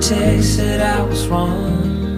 say that I was wrong.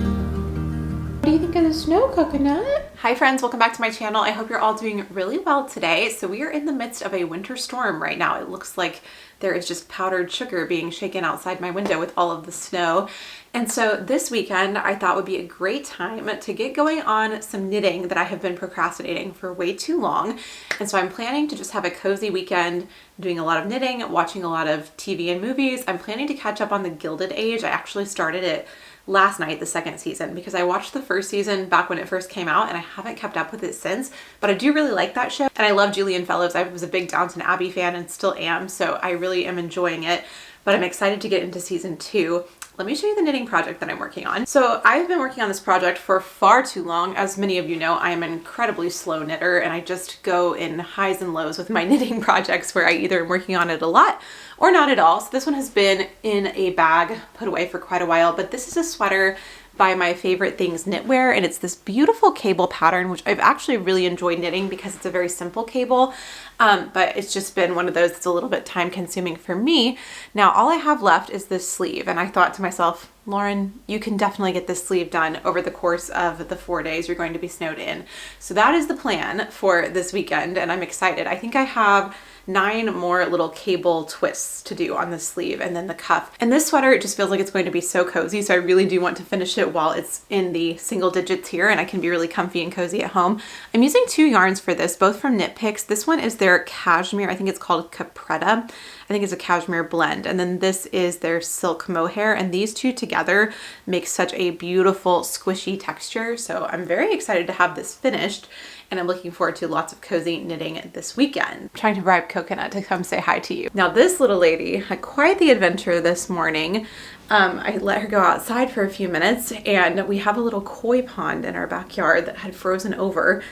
What do you think of the snow, Coconut? Hi friends, welcome back to my channel. I hope you're all doing really well today. So we are in the midst of a winter storm right now. It looks like there is just powdered sugar being shaken outside my window with all of the snow. And so this weekend I thought would be a great time to get going on some knitting that I have been procrastinating for way too long. And so I'm planning to just have a cozy weekend doing a lot of knitting, watching a lot of TV and movies. I'm planning to catch up on The Gilded Age. I actually started it last night, the second season, because I watched the first season back when it first came out and I haven't kept up with it since, but I do really like that show and I love Julian Fellows. I was a big Downton Abbey fan and still am, so I really am enjoying it, but I'm excited to get into season 2. Let me show you the knitting project that I'm working on. So I've been working on this project for far too long. As many of you know, I am an incredibly slow knitter and I just go in highs and lows with my knitting projects where I either am working on it a lot or not at all. So this one has been in a bag put away for quite a while, but this is a sweater by my favorite things knitwear, and it's this beautiful cable pattern, which I've actually really enjoyed knitting because it's a very simple cable, but it's just been one of those that's a little bit time consuming for me. Now all I have left is this sleeve, and I thought to myself, Lauren, you can definitely get this sleeve done over the course of the 4 days you're going to be snowed in. So that is the plan for this weekend, and I'm excited. I think I have 9 more little cable twists to do on the sleeve and then the cuff. And this sweater, it just feels like it's going to be so cozy. So I really do want to finish it while it's in the single digits here and I can be really comfy and cozy at home. I'm using 2 yarns for this, both from Knit Picks. This one is their cashmere. I think it's called Capretta. I think it's a cashmere blend. And then this is their silk mohair. And these two together make such a beautiful squishy texture. So I'm very excited to have this finished. And I'm looking forward to lots of cozy knitting this weekend. I'm trying to bribe Coconut to come say hi to you. Now this little lady had quite the adventure this morning. I let her go outside for a few minutes and we have a little koi pond in our backyard that had frozen over.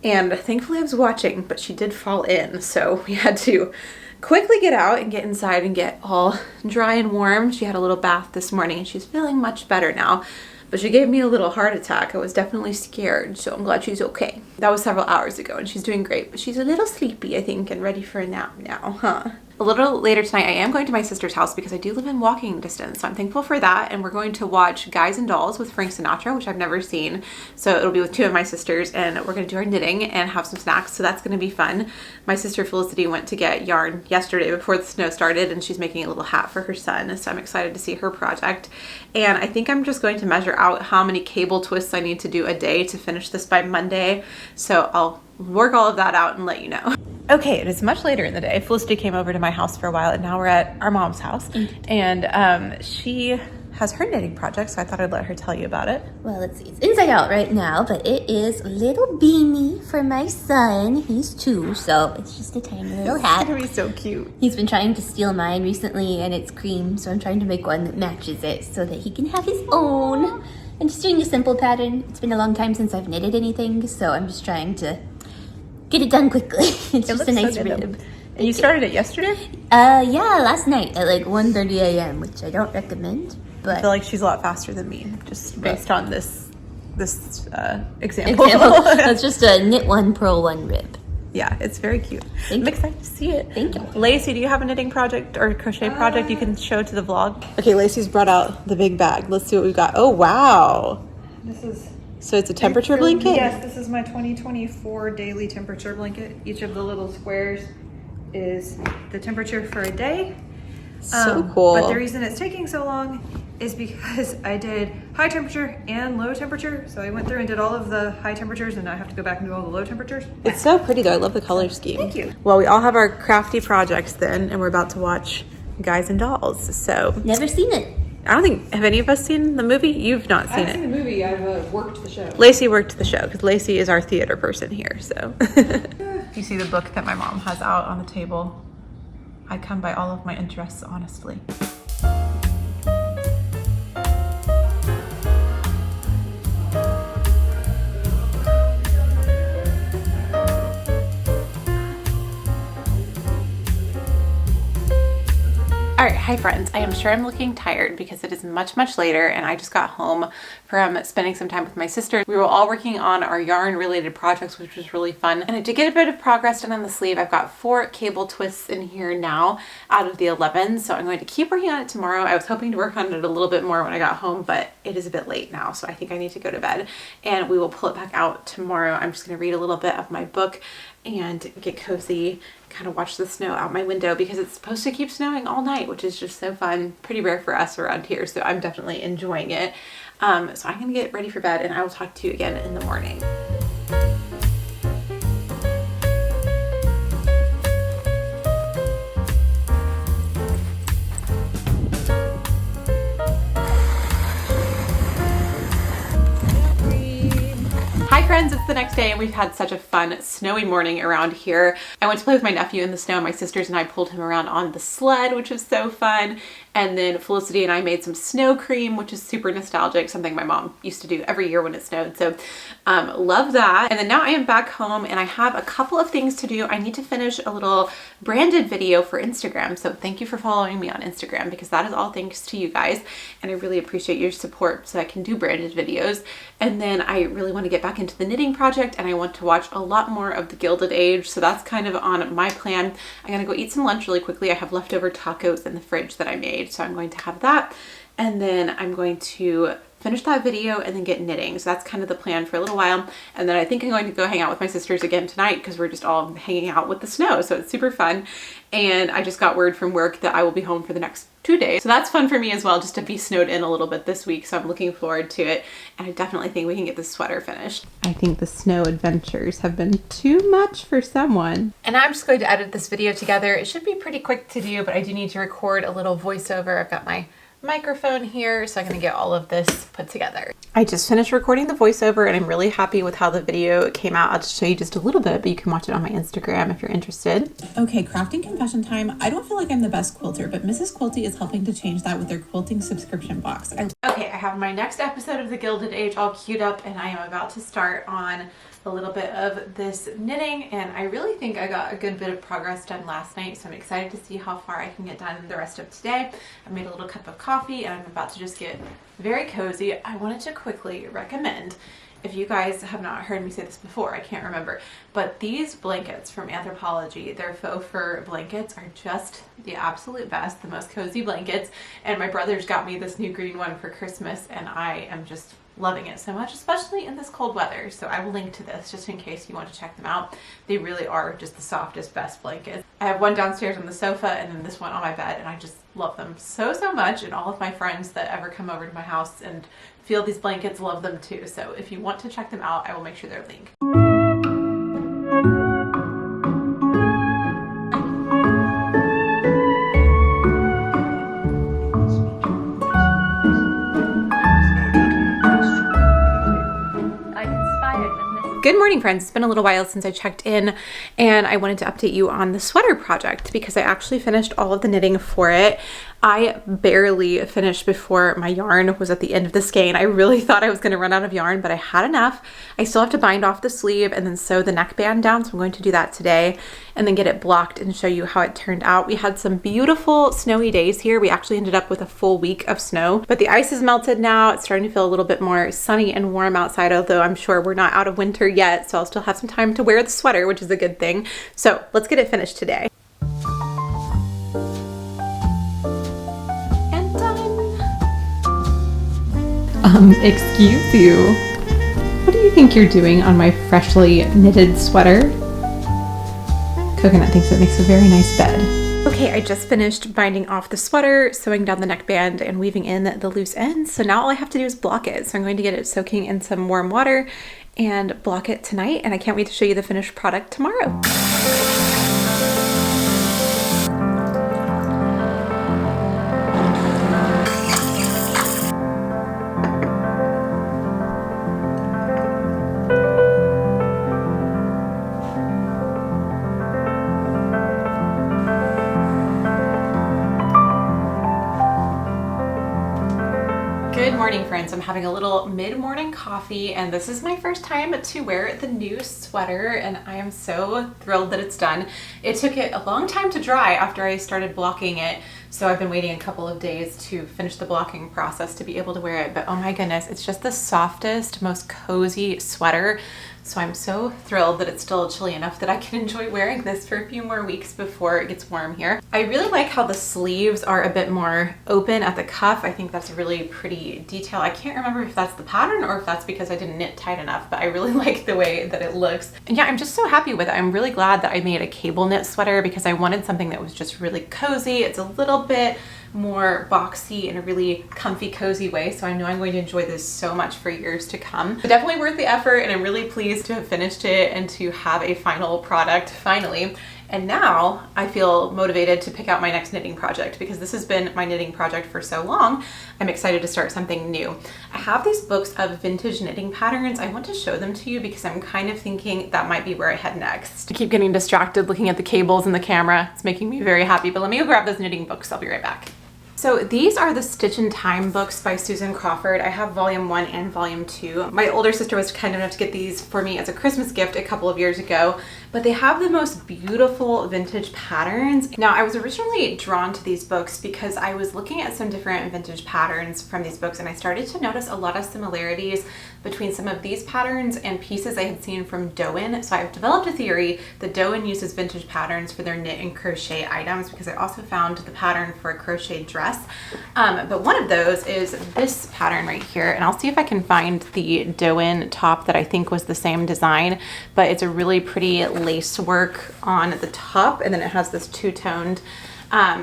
And thankfully I was watching, but she did fall in. So we had to quickly get out and get inside and get all dry and warm. She had a little bath this morning and she's feeling much better now. But she gave me a little heart attack. I was definitely scared, so I'm glad she's okay. That was several hours ago and she's doing great, but she's a little sleepy, I think, and ready for a nap now, huh? A little later tonight, I am going to my sister's house because I do live in walking distance, so I'm thankful for that. And we're going to watch Guys and Dolls with Frank Sinatra, which I've never seen. So it'll be with 2 of my sisters and we're going to do our knitting and have some snacks. So that's going to be fun. My sister Felicity went to get yarn yesterday before the snow started and she's making a little hat for her son. So I'm excited to see her project. And I think I'm just going to measure out how many cable twists I need to do a day to finish this by Monday. So I'll work all of that out and let you know. Okay, it is much later in the day. Felicity came over to my house for a while and now we're at our mom's house. And she has her knitting project, so I thought I'd let her tell you about it. Well, let's see. It's inside out right now, but it is a little beanie for my son. He's 2, so it's just a tiny little hat. It's gonna be so cute. He's been trying to steal mine recently, and it's cream, so I'm trying to make one that matches it so that he can have his own. I'm just doing a simple pattern. It's been a long time since I've knitted anything, so I'm just trying to get it done quickly. It's just a nice rib. And you started it yesterday? Yeah, last night at like 1:30 a.m., which I don't recommend, but I feel like she's a lot faster than me, just based on this example. That's just a knit 1, purl 1 rib. Yeah, it's very cute. I'm excited to see it. Thank you. Lacey, do you have a knitting project or crochet project you can show to the vlog? Okay, Lacey's brought out the big bag. Let's see what we've got. Oh, wow. So it's a temperature blanket? Yes, this is my 2024 daily temperature blanket. Each of the little squares is the temperature for a day. So cool. But the reason it's taking so long is because I did high temperature and low temperature. So I went through and did all of the high temperatures and now I have to go back and do all the low temperaters. It's so pretty though. I love the color scheme. Thank you. Well, we all have our crafty projects then, and we're about to watch Guys and Dolls. So Never seen it. I don't think, have any of us seen the movie? You've not seen I've it. seen the movie, I've worked the show. Lacey worked the show because Lacey is our theater person here, so. You see the book that my mom has out on the table? I come by all of my interests honestly. All right, hi friends. I am sure I'm looking tired because it is much later and I just got home from spending some time with my sister. We were all working on our yarn related projects, which was really fun. And I did get a bit of progress done on the sleeve. I've got 4 cable twists in here now out of the 11. So I'm going to keep working on it tomorrow. I was hoping to work on it a little bit more when I got home, but it is a bit late now. So I think I need to go to bed and we will pull it back out tomorrow. I'm just going to read a little bit of my book and get cozy, kind of watch the snow out my window because it's supposed to keep snowing all night, which is just so fun. Pretty rare for us around here, so I'm definitely enjoying it. So I'm gonna get ready for bed and I will talk to you again in the morning. Hi friends, it's the next day and we've had such a fun snowy morning around here. I went to play with my nephew in the snow. My sisters and I pulled him around on the sled, which was so fun. And then Felicity and I made some snow cream, which is super nostalgic, something my mom used to do every year when it snowed. So love that. And then now I am back home and I have a couple of things to do. I need to finish a little branded video for Instagram. So thank you for following me on Instagram because that is all thanks to you guys. And I really appreciate your support so I can do branded videos. And then I really want to get back into the knitting project and I want to watch a lot more of The Gilded Age. So that's kind of on my plan. I'm gonna go eat some lunch really quickly. I have leftover tacos in the fridge that I made. So I'm going to have that. And then I'm going to finish that video and then get knitting. So that's kind of the plan for a little while. And then I think I'm going to go hang out with my sisters again tonight because we're just all hanging out with the snow. So it's super fun. And I just got word from work that I will be home for the next 2 days. So that's fun for me as well, just to be snowed in a little bit this week. So I'm looking forward to it. And I definitely think we can get this sweater finished. I think the snow adventures have been too much for someone. And I'm just going to edit this video together. It should be pretty quick to do, but I do need to record a little voiceover. I've got my microphone here, so I'm gonna get all of this put together. I just finished recording the voiceover and I'm really happy with how the video came out. I'll just show you just a little bit, but you can watch it on my Instagram if you're interested. Okay, crafting confession time. I don't feel like I'm the best quilter, but Mrs. Quilty is helping to change that with their quilting subscription box. Okay, I have my next episode of The Gilded Age all queued up and I am about to start on a little bit of this knitting and I really think I got a good bit of progress done last night, so I'm excited to see how far I can get done the rest of today. I made a little cup of coffee and I'm about to just get very cozy. I wanted to quickly recommend, if you guys have not heard me say this before, I can't remember, but these blankets from Anthropologie, their faux fur blankets are just the absolute best, the most cozy blankets. And my brothers got me this new green one for Christmas and I am just loving it so much, especially in this cold weather. So I will link to this just in case you want to check them out. They really are just the softest, best blankets. I have one downstairs on the sofa and then this one on my bed and I just love them so much, and all of my friends that ever come over to my house and feel these blankets love them too. So if you want to check them out, I will make sure they're linked. Good morning, friends. It's been a little while since I checked in and I wanted to update you on the sweater project because I actually finished all of the knitting for it. I barely finished before my yarn was at the end of the skein. I really thought I was going to run out of yarn, but I had enough. I still have to bind off the sleeve and then sew the neckband down, so I'm going to do that today and then get it blocked and show you how it turned out. We had some beautiful snowy days here. We actually ended up with a full week of snow, but the ice is melted now. It's starting to feel a little bit more sunny and warm outside, although I'm sure we're not out of winter yet, so I'll still have some time to wear the sweater, which is a good thing. So let's get it finished today. Excuse you. What do you think you're doing on my freshly knitted sweater? Coconut thinks it makes a very nice bed. Okay, I just finished binding off the sweater, sewing down the neckband, and weaving in the loose ends. So now all I have to do is block it. So I'm going to get it soaking in some warm water and block it tonight. And I can't wait to show you the finished product tomorrow. morning, friends. I'm having a little mid-morning coffee, and this is my first time to wear the new sweater, and I am so thrilled that it's done. It took it a long time to dry after I started blocking it, so I've been waiting a couple of days to finish the blocking process to be able to wear it, but oh my goodness, it's just the softest, most cozy sweater. So I'm so thrilled that it's still chilly enough that I can enjoy wearing this for a few more weeks before it gets warm here. I really like how the sleeves are a bit more open at the cuff. I think that's a really pretty detail. I can't remember if that's the pattern or if that's because I didn't knit tight enough, but I really like the way that it looks. And yeah, I'm just so happy with it. I'm really glad that I made a cable knit sweater because I wanted something that was just really cozy. It's a little bit more boxy in a really comfy, cozy way. So I know I'm going to enjoy this so much for years to come. But definitely worth the effort, and I'm really pleased to have finished it and to have a final product finally. And now I feel motivated to pick out my next knitting project because this has been my knitting project for so long. I'm excited to start something new. I have these books of vintage knitting patterns. I want to show them to you because I'm kind of thinking that might be where I head next. I keep getting distracted looking at the cables and the camera. It's making me very happy, but let me go grab those knitting books. I'll be right back. So these are the Stitch in Time books by Susan Crawford. I have volume 1 and volume 2. My older sister was kind enough to get these for me as a Christmas gift a couple of years ago, but they have the most beautiful vintage patterns. Now, I was originally drawn to these books because I was looking at some different vintage patterns from these books, and I started to notice a lot of similarities between some of these patterns and pieces I had seen from Doan. So I've developed a theory that Doan uses vintage patterns for their knit and crochet items because I also found the pattern for a crochet dress. But one of those is this pattern right here, and I'll see if I can find the Doan top that I think was the same design, but it's a really pretty lace work on the top, and then it has this two-toned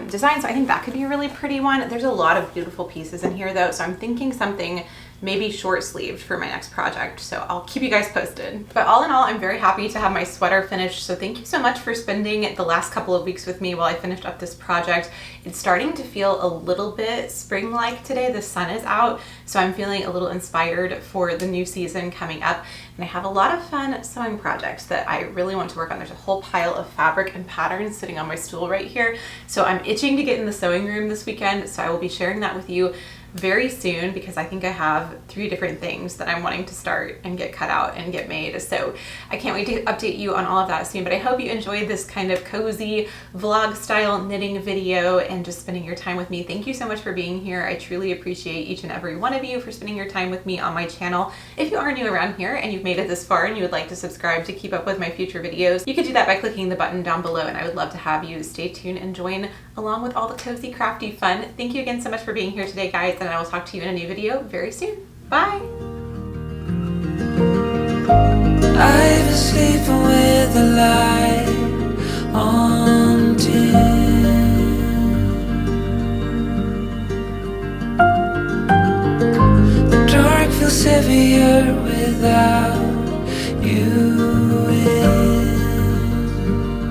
design, so I think that could be a really pretty one. There's a lot of beautiful pieces in here though, so I'm thinking something maybe short sleeved for my next project, so I'll keep you guys posted. But all in all, I'm very happy to have my sweater finished, so thank you so much for spending the last couple of weeks with me while I finished up this project. It's starting to feel a little bit spring-like today. The sun is out, so I'm feeling a little inspired for the new season coming up, and I have a lot of fun sewing projects that I really want to work on. There's a whole pile of fabric and patterns sitting on my stool right here, so I'm itching to get in the sewing room this weekend, so I will be sharing that with you very soon because I think I have 3 different things that I'm wanting to start and get cut out and get made. So I can't wait to update you on all of that soon, but I hope you enjoyed this kind of cozy vlog style knitting video and just spending your time with me. Thank you so much for being here. I truly appreciate each and every one of you for spending your time with me on my channel. If you are new around here and you've made it this far and you would like to subscribe to keep up with my future videos, you could do that by clicking the button down below, and I would love to have you stay tuned and join along with all the cozy crafty fun. Thank you again so much for being here today, guys, and I will talk to you in a new video very soon. Bye! I've been sleeping with the light on dim. The dark feels heavier without